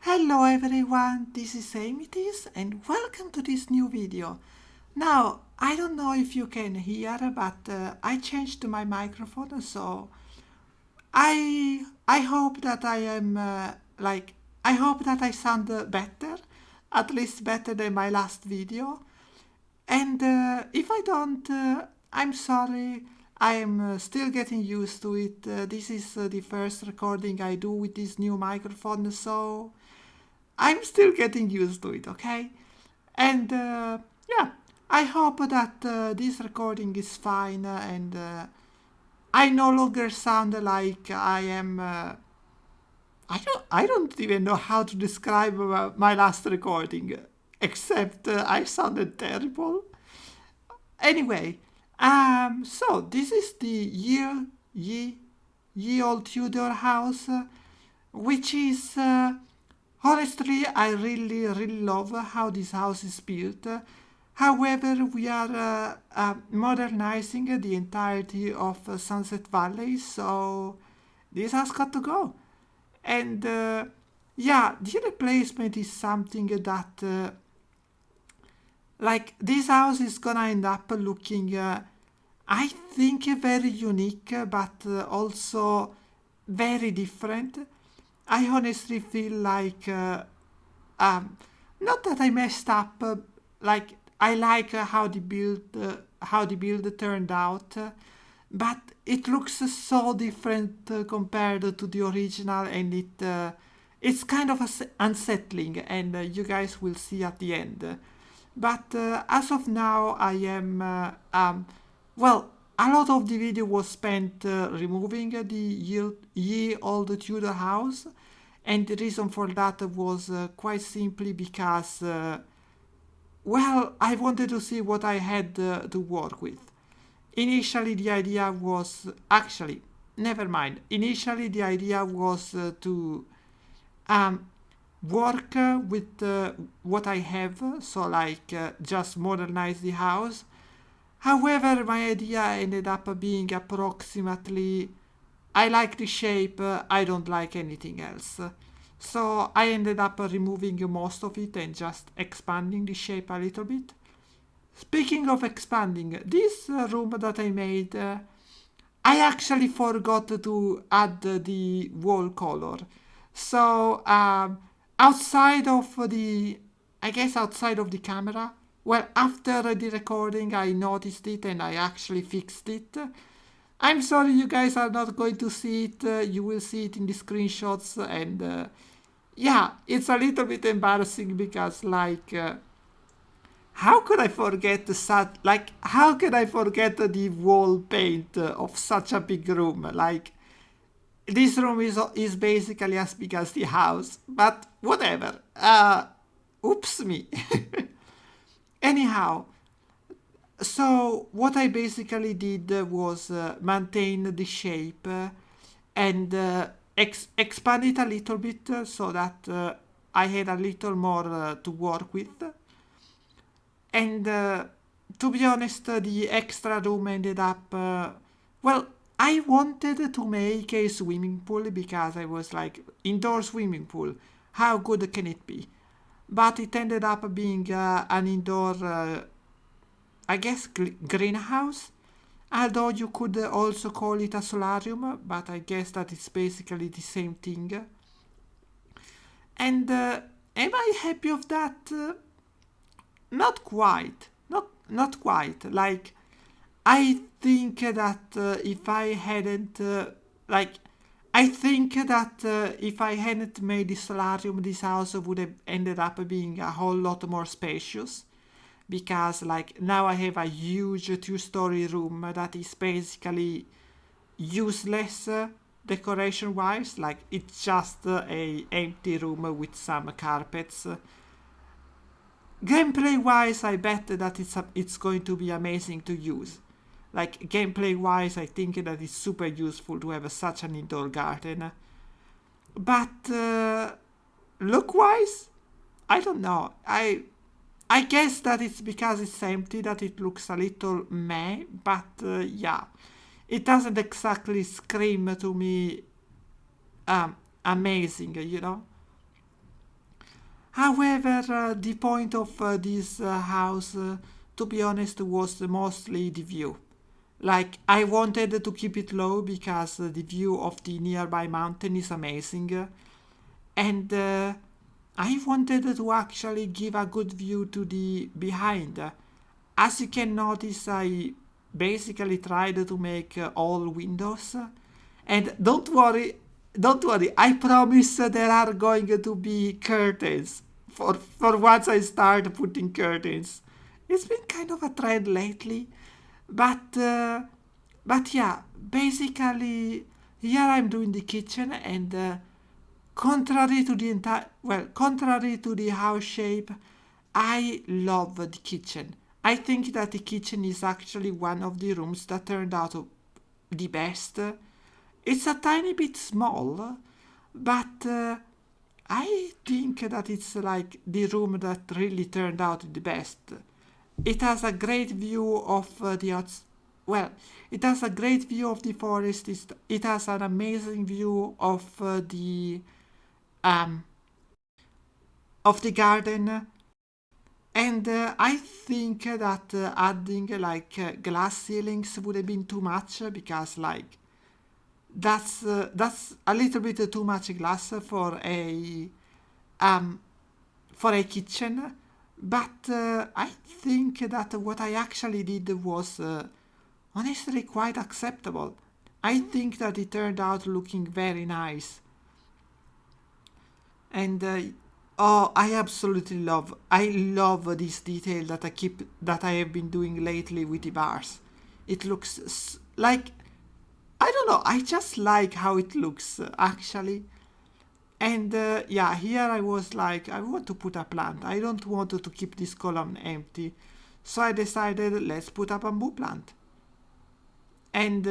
Hello everyone, this is Amythyss and welcome to this new video. Now, I don't know if you can hear, but I changed my microphone, so I hope that I am I hope that I sound better, at least better than my last video. And if I don't, I'm sorry. I am still getting used to it. This is the first recording I do with this new microphone, so I'm still getting used to it, okay? And yeah, I hope that this recording is fine and I no longer sound like I am. I don't even know how to describe my last recording, except I sounded terrible. Anyway, so this is the ye old Tudor house, which is honestly, I really love how this house is built. However, we are modernizing the entirety of Sunset Valley, so this has got to go. And yeah, the replacement is something that, this house is gonna end up looking, I think, very unique, but also very different. I honestly feel like um, not that I messed up. Like I like how the build turned out, but it looks so different compared to the original, and it's kind of unsettling. And you guys will see at the end. But as of now, I am well. A lot of the video was spent removing the ye old Tudor house, and the reason for that was quite simply because, well, I wanted to see what I had to work with. Initially, the idea was actually, never mind. Initially, the idea was to um, work with what I have, so just modernize the house. However, my idea ended up being approximately I like the shape, I don't like anything else. So I ended up removing most of it and just expanding the shape a little bit. Speaking of expanding, this room that I made, I actually forgot to add the wall color. So outside of the, I guess outside of the camera, well, after the recording, I noticed it and I actually fixed it. I'm sorry you guys are not going to see it. You will see it in the screenshots, and yeah, it's a little bit embarrassing because how could I forget how could I forget the wall paint of such a big room? Like this room is basically as big as the house, but whatever. Oops me. Anyhow, so what I basically did was maintain the shape and expand it a little bit so that I had a little more to work with. And to be honest, the extra room ended up, well, I wanted to make a swimming pool because I was like, indoor swimming pool, how good can it be? But it ended up being an indoor, I guess, greenhouse. Although you could also call it a solarium, but I guess that it's basically the same thing. And am I happy of that? Not quite. Not quite. Like I think that if I hadn't I think that if I hadn't made the solarium, this house would have ended up being a whole lot more spacious. Because now I have a huge two-story room that is basically useless decoration wise. Like it's just a empty room with some carpets. Gameplay wise, I bet that it's going to be amazing to use. Like gameplay wise, I think that it's super useful to have such an indoor garden. But look wise, I don't know. I guess that it's because it's empty that it looks a little meh, but yeah, it doesn't exactly scream to me amazing, you know? However, the point of this house, to be honest, was mostly the view. Like, I wanted to keep it low because the view of the nearby mountain is amazing, and I wanted to actually give a good view to the behind. As you can notice, I basically tried to make all windows. And don't worry, I promise there are going to be curtains. For once I start putting curtains. It's been kind of a trend lately. But yeah, basically here I'm doing the kitchen and contrary to the house shape, I love the kitchen. I think that the kitchen is actually one of the rooms that turned out the best. It's a tiny bit small, but I think that it's like the room that really turned out the best. It has a great view of the outs. Well, it has a great view of the forest. It has an amazing view um, of the garden, and I think that adding glass ceilings would have been too much because that's a little bit too much glass um, for a kitchen. But I think that what I actually did was honestly quite acceptable. I think that it turned out looking very nice, and oh, I love this detail that I have been doing lately with the bars. It looks like, I don't know, I just like how it looks actually. And yeah, here I was like, I want to put a plant. I don't want to keep this column empty. So I decided, let's put a bamboo plant. And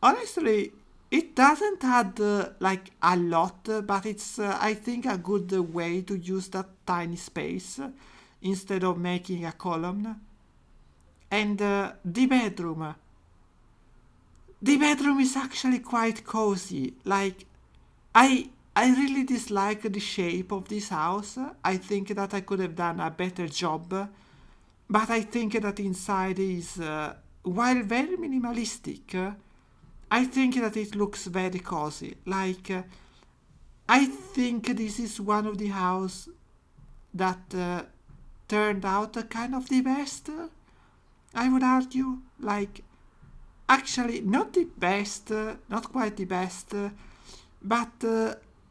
honestly, it doesn't add like a lot, but it's, I think, a good way to use that tiny space instead of making a column. And the bedroom is actually quite cozy. Like, I really dislike the shape of this house. I think that I could have done a better job, but I think that inside is, while very minimalistic, I think that it looks very cozy. I think this is one of the house that turned out kind of the best. I would argue, like, actually not the best, not quite the best, but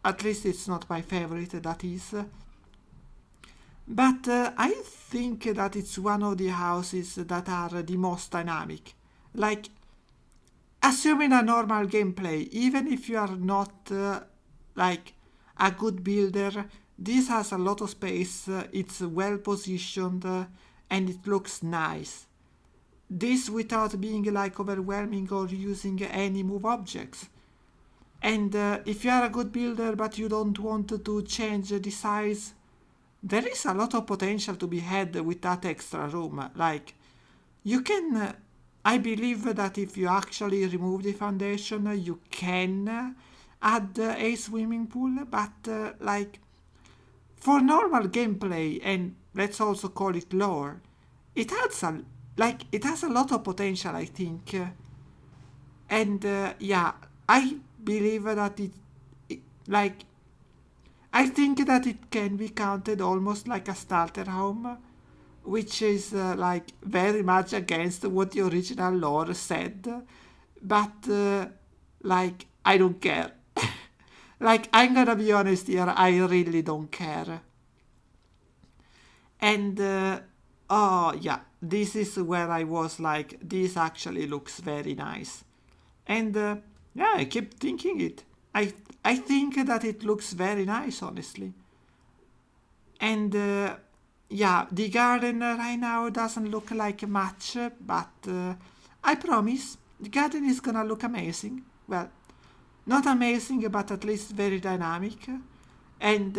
at least it's not my favorite. That is. But I think that it's one of the houses that are the most dynamic. Like, assuming a normal gameplay, even if you are not like a good builder, this has a lot of space, it's well positioned, and it looks nice. This without being like overwhelming or using any move objects. And if you are a good builder but you don't want to change the size, there is a lot of potential to be had with that extra room. Like, you can, I believe that if you actually remove the foundation, you can add a swimming pool, but like, for normal gameplay, and let's also call it lore, it adds a, like, it has a lot of potential, I think. And yeah, I believe that like, I think that it can be counted almost like a starter home, which is like very much against what the original lore said, but like, I don't care. Like, I'm gonna be honest here, I really don't care. And oh yeah, this is where I was like, this actually looks very nice. And yeah, I keep thinking it. I think that it looks very nice, honestly. And yeah, the garden right now doesn't look like much, but I promise the garden is gonna look amazing. Well, not amazing, but at least very dynamic. And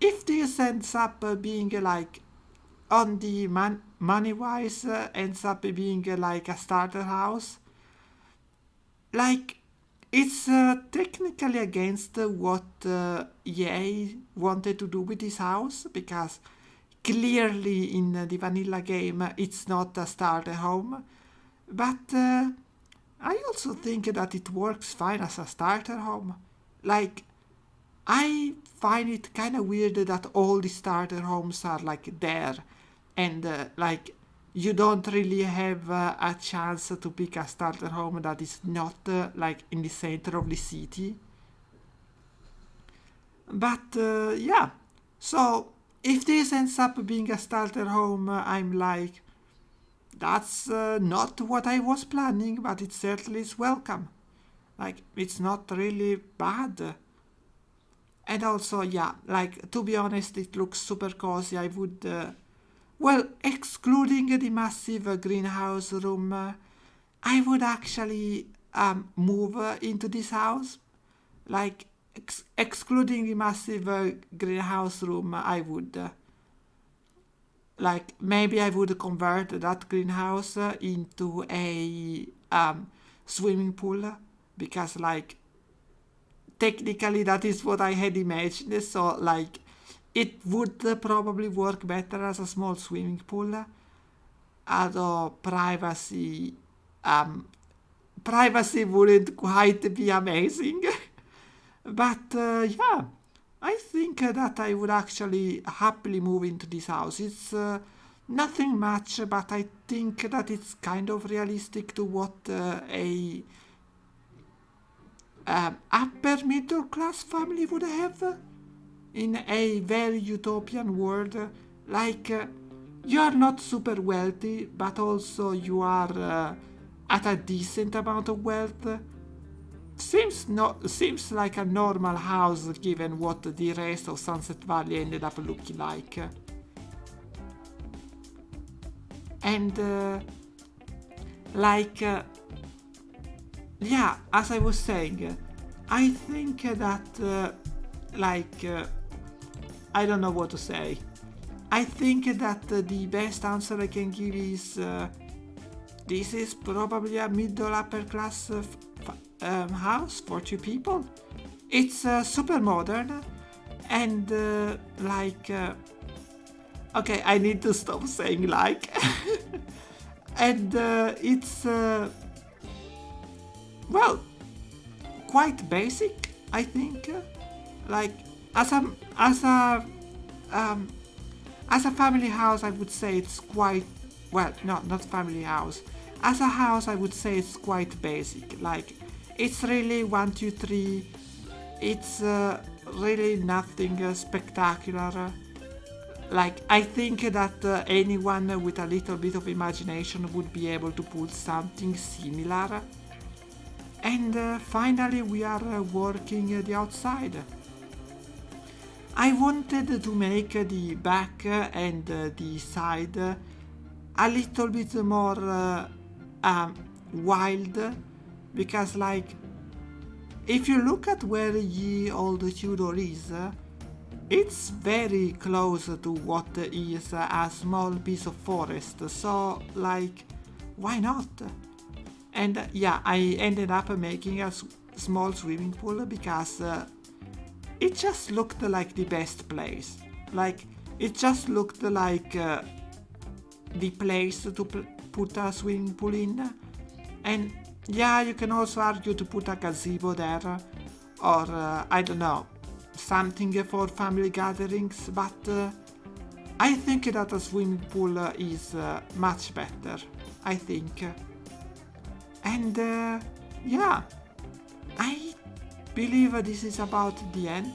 if this ends up being like, on the money wise, ends up being like a starter house, like, it's technically against what EA wanted to do with this house, because clearly in the vanilla game it's not a starter home, but I also think that it works fine as a starter home. Like, I find it kind of weird that all the starter homes are like there, and like you don't really have a chance to pick a starter home that is not like in the center of the city. But yeah, so if this ends up being a starter home, I'm like, that's not what I was planning, but it certainly is welcome. Like, it's not really bad. And also, yeah, like, to be honest, it looks super cozy. I would, well, excluding the massive greenhouse room, I would actually move into this house. Like, excluding the massive greenhouse room, I would, like, maybe I would convert that greenhouse into a swimming pool, because, like, technically that is what I had imagined. So, like, it would probably work better as a small swimming pool. Although um, privacy wouldn't quite be amazing. But yeah, I think that I would actually happily move into this house. It's nothing much, but I think that it's kind of realistic to what a upper middle class family would have in a very utopian world. Like, you are not super wealthy, but also you are at a decent amount of wealth. Seems like a normal house given what the rest of Sunset Valley ended up looking like. And like yeah, as I was saying, I think that like I don't know what to say. I think that the best answer I can give is this is probably a middle upper class house for two people. It's super modern and like okay, I need to stop saying like. And it's well, quite basic, I think. Like, as a as a um, as a family house, I would say it's quite, well, no, not family house. As a house, I would say it's quite basic. Like, it's really 1, 2, 3. It's really nothing spectacular. Like, I think that anyone with a little bit of imagination would be able to put something similar. And finally, we are working the outside. I wanted to make the back and the side a little bit more wild, because, like, if you look at where ye Old Tudor is, it's very close to what is a small piece of forest, so, like, why not? And yeah, I ended up making a small swimming pool because it just looked like the best place. Like, it just looked like the place to put a swimming pool in. And yeah, you can also argue to put a gazebo there, or I don't know, something for family gatherings, but I think that a swimming pool is much better, I think. And yeah, I believe this is about the end.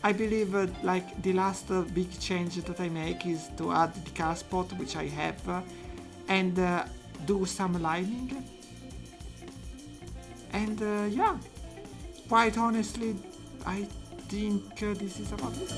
I believe like the last big change that I make is to add the car spot, which I have, and do some lining. And yeah, quite honestly, I think this is about it.